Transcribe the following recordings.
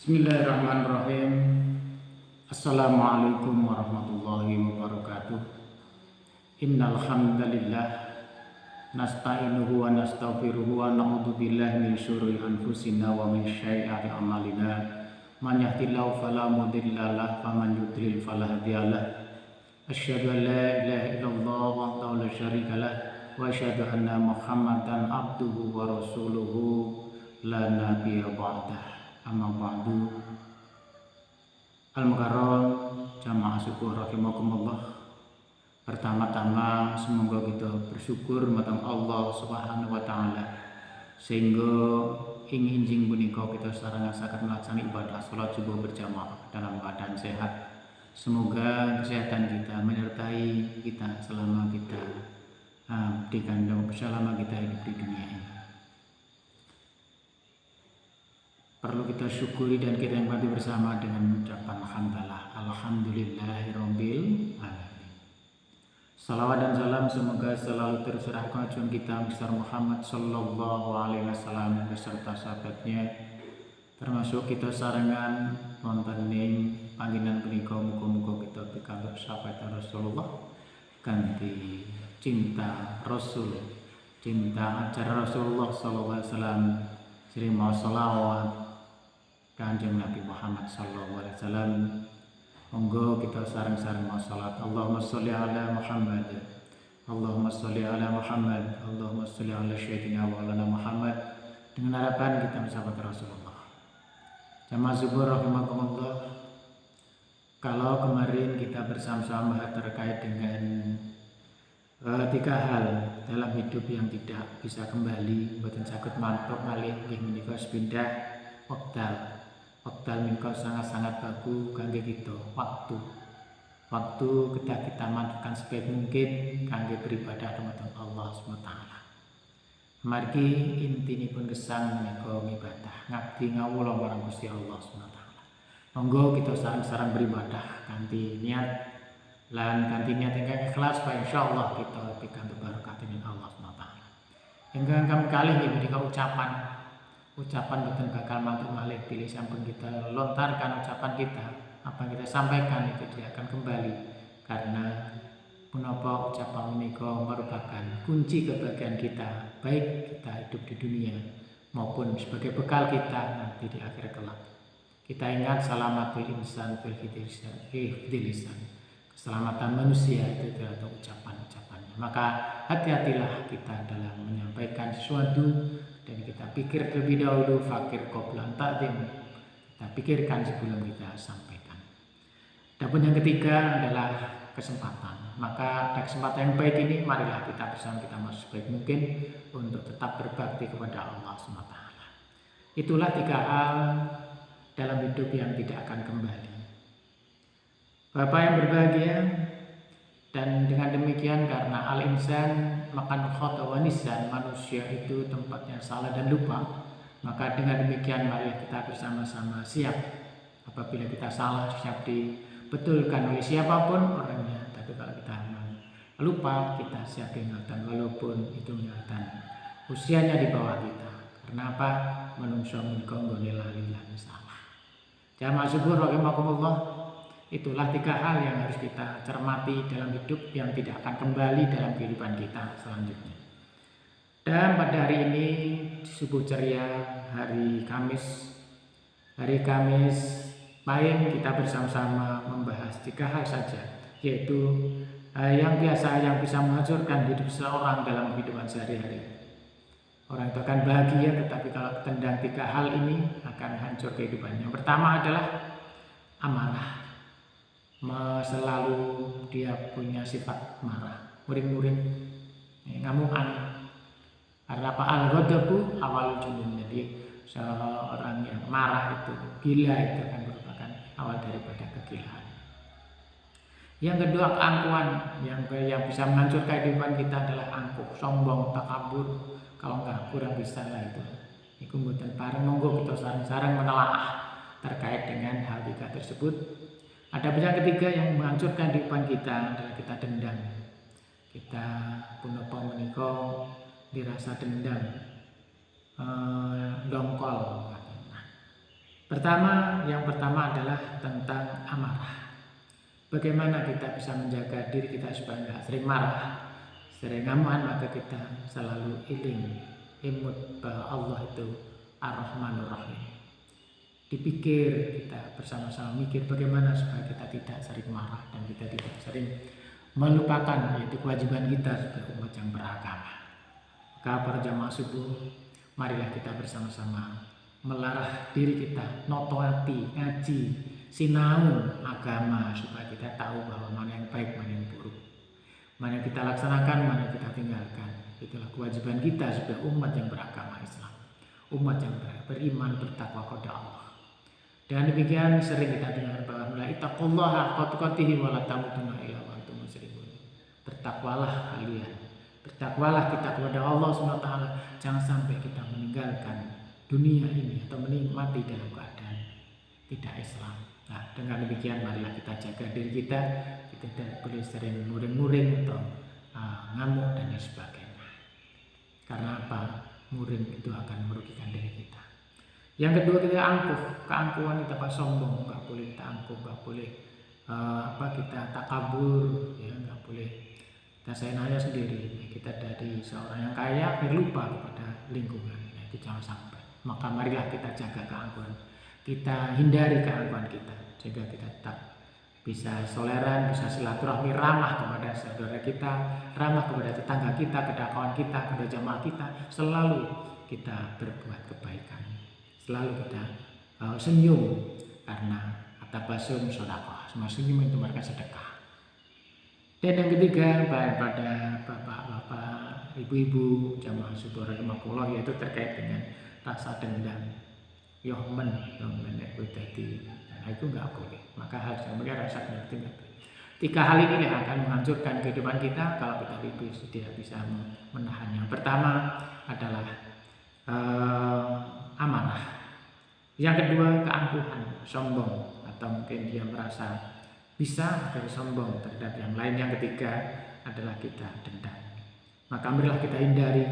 Bismillahirrahmanirrahim. Assalamualaikum warahmatullahi wabarakatuh. Innal hamdalillah nasta'inuhu wa nastaghfiruhu wa na'udzu billahi min syururi anfusina wa min sayyiati a'malina. Man yahdihillahu fala mudilla lahu wa man yudlil fala hadiya lahu. Asyhadu an la ilaha illallah wahdahu la syarika lahu wa asyhadu anna Muhammadan abduhu wa rasuluhu la nabiyya ba'dah. Amma ba'du. Al-Mukarram jamaah syukur rahimakumullah. Pertama-tama semoga kita bersyukur marang Allah Subhanahu wa taala sehingga ing injing punika kita sarangaken melaksanakan ibadah salat subuh berjamaah dalam keadaan sehat. Semoga kesehatan kita menyertai kita selama kita selama kita hidup di dunia ini. Perlu kita syukuri dan kita nikmati bersama dengan ucapan hamdalah alhamdulillahirabbil alamin. Salawat dan salam semoga selalu tercurah kepada kita besar Muhammad sallallahu alaihi wasallam beserta sahabatnya, termasuk kita sarangan wonten ing panggenan punika muga-muga kita pikantuk sahabat Rasulullah kanthi cinta Rasul, cinta acara Rasulullah sallallahu alaihi wasallam, sering mau selawat Kanjeng Nabi Muhammad sallallahu alaihi wasallam. Monggo kita sareng-sareng mau salat. Allahumma sholli ala Muhammad. Allahumma sholli ala Muhammad. Allahumma sholli ala sayyidina wa ala Muhammad. Dengan harapan kita mensahabat Rasulullah. Jamaah zuhur rahimakumullah. Kalau kemarin kita bersama-sama terkait dengan tiga hal dalam hidup yang tidak bisa kembali, mboten saged mantuk malih nggih menika sepindah wekdal. Wekdal menika sangat-sangat bagus kangge kita. Waktu kita manfaatkan sebaik mungkin kangge beribadah dumateng Allah SWT. Margi intinipun gesang menika ibadah ngabdi ngawula marang Gusti Allah SWT. Monggo kita sareng-sareng beribadah kanthi niat lan kanthi niat ingkang ikhlas, insyaallah kita pikantuk barokah dening Allah SWT. Ingkang kami kalih menika ucapan boten bakal mantuk malih pilih sampun kita lontarkan ucapan kita, apa yang kita sampaikan itu tidak akan kembali, karena menapa ucapan menika merupakan kunci kebahagiaan kita, baik kita hidup di dunia maupun sebagai bekal kita nanti di akhir kelak. Kita ingat salamatul insan fil lisan, keselamatan manusia itu adalah ucapan-ucapannya. Maka hati-hatilah kita dalam menyampaikan sesuatu dan kita pikir terlebih dahulu, fakir qoblan ta'zim, kita pikirkan sebelum kita sampaikan. Dan yang ketiga adalah kesempatan. Maka ada kesempatan yang baik ini, marilah kita bersama kita masuk sebaik mungkin untuk tetap berbakti kepada Allah SWT. Itulah tiga hal dalam hidup yang tidak akan kembali. Bapak yang berbahagia, dan dengan demikian karena al-insan makan khata wa nisan, manusia itu tempatnya salah dan lupa, maka dengan demikian mari kita bersama-sama siap apabila kita salah, siap dibetulkan oleh siapapun orangnya. Tapi kalau kita lupa, kita siap diingatan walaupun itu ingatan usianya di bawah kita. Karena apa? Menungso menika nggone lali lan salah. Jamaah syukur rahimakumullah. Itulah tiga hal yang harus kita cermati dalam hidup yang tidak akan kembali dalam kehidupan kita selanjutnya. Dan pada hari ini subuh ceria hari Kamis pahing kita bersama-sama membahas tiga hal saja, yaitu yang bisa menghancurkan hidup seseorang dalam kehidupan sehari-hari. Orang itu akan bahagia, tetapi kalau tendang tiga hal ini akan hancur kehidupannya. Yang pertama adalah amarah. Selalu dia punya sifat marah, muring-muring, ngamukan. Karena apa? Al-ghadabu awal junun. Jadi seorang yang marah itu, gila itu akan merupakan awal daripada kegilaan. Yang kedua, keangkuhan. Yang bisa menghancurkan kehidupan kita adalah angkuh, sombong, takabur. Kalau enggak kurang bisa lah itu. Iku mboten pareng, monggo kita sareng-sareng menelaah terkait dengan hal tiga tersebut. Ada yang ketiga yang menghancurkan kehidupan kita adalah kita dendam. Kita punapa menika dirasa dendam, dongkol. Yang pertama adalah tentang amarah. Bagaimana kita bisa menjaga diri kita supaya nggak sering marah, sering ngamuan, maka kita selalu imut bahwa Allah itu Ar-Rahmanur Rahim. Dipikir, kita bersama-sama mikir bagaimana supaya kita tidak sering marah dan kita tidak sering melupakan yaitu kewajiban kita sebagai umat yang beragama. Maka para jamaah subuh, marilah kita bersama-sama melarah diri kita, notoati, ngaji, sinau agama supaya kita tahu bahwa mana yang baik, mana yang buruk, mana yang kita laksanakan, mana yang kita tinggalkan. Itulah kewajiban kita sebagai umat yang beragama Islam, umat yang beriman, bertakwa kepada Allah. Dan demikian sering kita dengar bahwa la ittaqullaha haqqa tuqatih wa la tamutunna illa wa antum muslimun. Bertakwalah kalian, bertakwalah kita kepada Allah SWT, jangan sampai kita meninggalkan dunia ini atau menikmati dalam keadaan tidak Islam. Nah, dengan demikian marilah kita jaga diri kita tidak boleh sering muring-muring atau ngamuk dan lain sebagainya. Karena apa? Muring itu akan merugikan diri kita. Yang kedua, kita angkuh. Keangkuhan kita apa? Sombong, nggak boleh kita angkuh, nggak boleh kita takabur, ya nggak boleh kita seenaknya sendiri. Kita dari seorang yang kaya berlupa kepada lingkungan. Nah, itu jangan sampai. Maka marilah kita jaga keangkuhan, kita hindari keangkuhan kita sehingga kita tetap bisa toleran, bisa silaturahmi, ramah kepada saudara kita, ramah kepada tetangga kita, kepada kawan kita, kepada jamaah kita. Selalu kita berbuat kebaikan, selalu kita senyum, karena at-tabassum shadaqah, semua senyum itu merupakan sedekah. Dan yang ketiga, pada bapak-bapak, ibu-ibu, jamaah subuh rahimakumullah, yaitu terkait dengan rasa dendam, yohmen itu tadi, nah itu nggak boleh. Maka hal yang rasa dendam itu nggak boleh. 3 hal ini yang akan menghancurkan kehidupan kita kalau kita tidak bisa menahan. Yang pertama adalah amanah. Yang kedua, keangkuhan, sombong, atau mungkin dia merasa bisa dari sombong terhadap yang lain. Yang ketiga adalah kita dendam. Maka marilah kita hindari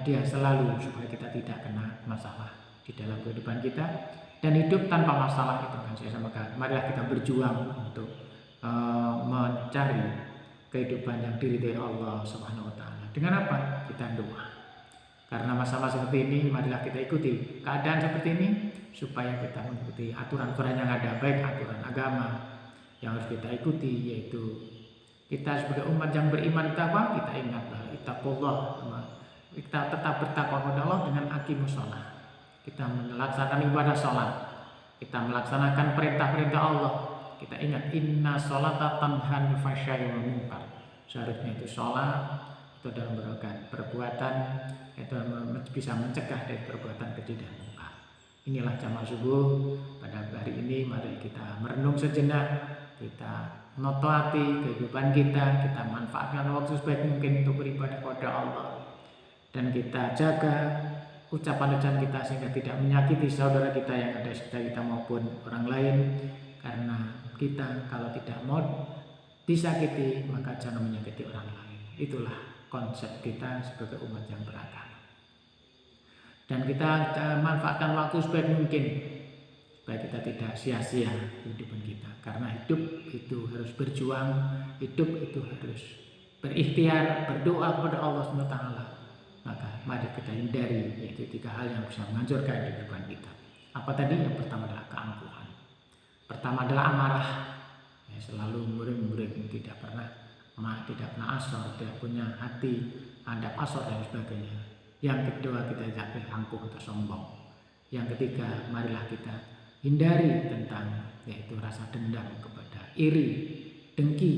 dia selalu supaya kita tidak kena masalah di dalam kehidupan kita, dan hidup tanpa masalah itu akan saya samakan. Marilah kita berjuang untuk mencari kehidupan yang diridhai Allah Subhanahu wa taala. Dengan apa? Kita doa. Karena masalah seperti ini, marilah kita ikuti keadaan seperti ini supaya kita mengikuti aturan-aturan yang ada, baik aturan agama yang harus kita ikuti, yaitu kita sebagai umat yang beriman kita ingat bahwa ittaqullah, kita tetap bertakwa kepada Allah dengan aqimus shalah. Kita melaksanakan ibadah sholat, kita melaksanakan perintah-perintah Allah. Kita ingat inna sholata tanha 'anil fahsya'i wal munkar. Seharusnya itu sholat itu dalam perbuatan itu bisa mencegah dari perbuatan keji dan munkar. Inilah jamaah subuh pada hari ini. Mari kita merenung sejenak, kita notoati kehidupan kita manfaatkan waktu sebaik mungkin untuk beribadah kepada Allah. Dan kita jaga ucapan-ucapan kita sehingga tidak menyakiti saudara kita yang ada di sekitar kita maupun orang lain. Karena kita kalau tidak mau disakiti, maka jangan menyakiti orang lain. Itulah konsep kita sebagai umat yang beragama. Dan kita manfaatkan waktu sebaik mungkin supaya kita tidak sia-sia kehidupan kita. Karena hidup itu harus berjuang, hidup itu harus berikhtiar, berdoa kepada Allah SWT. Maka mari kita hindari yaitu 3 hal yang bisa menghancurkan kehidupan kita. Apa tadi? Yang pertama adalah keangkuhan. Pertama adalah amarah, ya, selalu muring-muring, tidak pernah asor, tidak punya hati adab asor dan sebagainya. Yang kedua, kita jangan angkuh atau sombong. Yang ketiga, marilah kita hindari tentang yaitu rasa dendam kepada iri, dengki,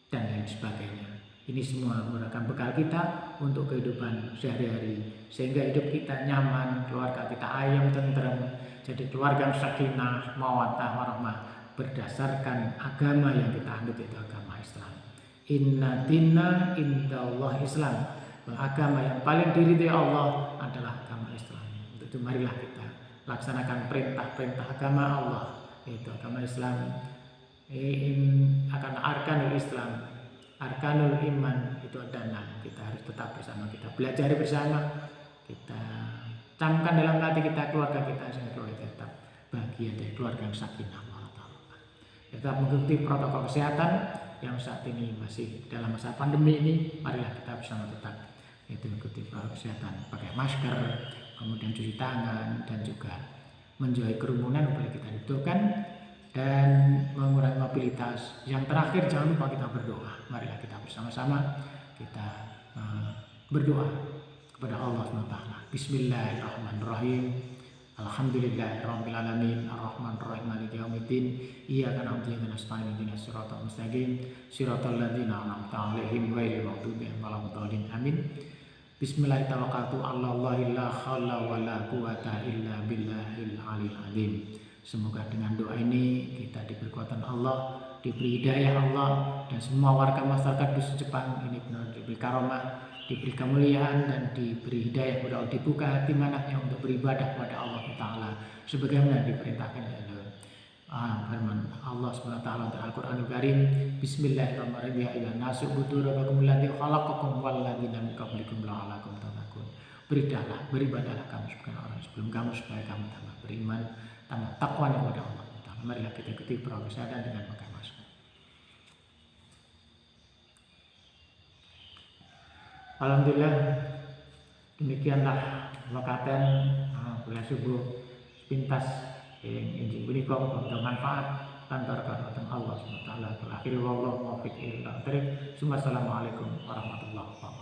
dan lain sebagainya. Ini semua merupakan bekal kita untuk kehidupan sehari-hari, sehingga hidup kita nyaman, keluarga kita ayam, tentrem, jadi keluarga sakinah, mawaddah, warahmah, berdasarkan agama yang kita anut, yaitu agama Islam. Inna dinna indallah Islam. Agama yang paling diridhai Allah adalah agama Islam. Untuk itu marilah kita laksanakan perintah-perintah agama Allah, yaitu agama Islam. Akan arkanul Islam, arkanul iman itu ada 6. Kita harus tetap bersama, kita belajar bersama, kita camkan dalam hati kita, keluarga kita semoga tetap bahagia dari keluarga yang sakinah mawaddah. Tetap mengikuti protokol kesehatan yang saat ini masih dalam masa pandemi ini. Marilah kita bersama tetap mengikuti protokol kesehatan, pakai masker, kemudian cuci tangan, dan juga menjauhi kerumunan apabila kita dibutuhkan, dan mengurangi mobilitas. Yang terakhir, jangan lupa kita berdoa. Marilah kita bersama-sama kita berdoa kepada Allah SWT. Bismillahirrahmanirrahim. Alhamdulillahirabbil alamin, arrahmanirrahim, maliki yaumiddin, iyyaka na'budu wa iyyaka nasta'in, ihdinas siratal mustaqim, siratal ladzina an'amta 'alaihim ghairil maghdubi 'alaihim waladdallin. Amin. Bismillah tawakkaltu 'alallahi la haula wala quwata illa billahil aliyil azim. Semoga dengan doa ini kita diberi kekuatan Allah, diberi hidayah Allah, dan semua warga masyarakat dusun Jepang ini benar diberi karomah, diberi kemuliaan, dan diberi hidayah kepada Allah, dibuka hati manahnya untuk beribadah kepada Allah Ta'ala sebagaimana diperintahkan oleh firman Allah SWT dalam Al-Quranul Karim. Bismillahirrahmanirrahim. Ya ayyuhan nasu ubudu rabbakum alladzi khalaqakum wal ladzina min qablikum la'allakum tattaqun. Beribadahlah kamu sebagai orang sebelum kamu supaya kamu tambah beriman, tambah takwa kepada Allah Ta'ala. Marilah kita ikuti protokol kesehatan dengan pakai masker. Alhamdulillah, demikianlah wakaten bulan subuh pintas yang injil punika untuk manfaat kantor karena Allah SWT. Akhirnya wallahu muwaffiq ila thoriq. Assalamualaikum warahmatullahi wabarakatuh.